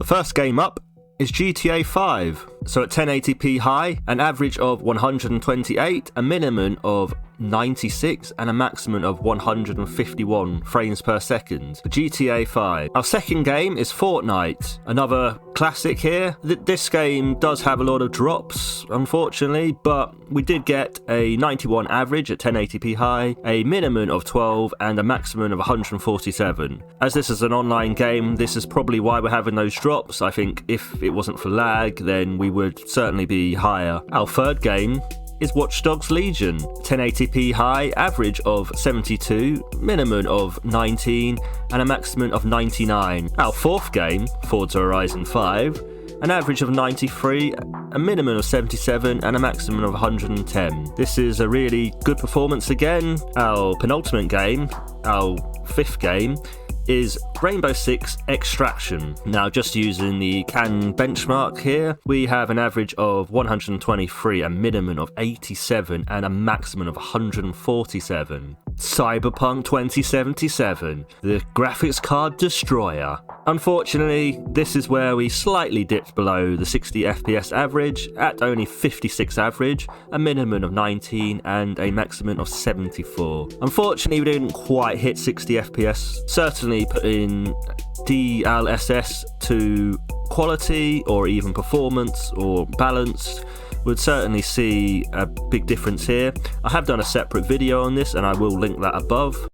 The first game up is GTA 5. So at 1080p high, an average of 128, a minimum of 96 and a maximum of 151 frames per second for GTA 5. Our second game is Fortnite, another classic here. This game does have a lot of drops, unfortunately, but we did get a 91 average at 1080p high, a minimum of 12 and a maximum of 147. As this is an online game, this is probably why we're having those drops. I think if it wasn't for lag, then we would certainly be higher. Our third game is Watch Dogs Legion. 1080p high, average of 72, minimum of 19 and a maximum of 99. Our fourth game, Forza Horizon 5, an average of 93, a minimum of 77 and a maximum of 110. This is a really good performance again. Our penultimate game, our fifth game, is Rainbow Six Extraction. Now, just using the CAN benchmark here, we have an average of 123, a minimum of 87 and a maximum of 147. Cyberpunk 2077, the graphics card destroyer. Unfortunately, this is where we slightly dipped below the 60 FPS average at only 56 average, a minimum of 19 and a maximum of 74. Unfortunately, we didn't quite hit 60 FPS. Certainly putting DLSS to quality or even performance or balance would certainly see a big difference here. I have done a separate video on this and I will link that above.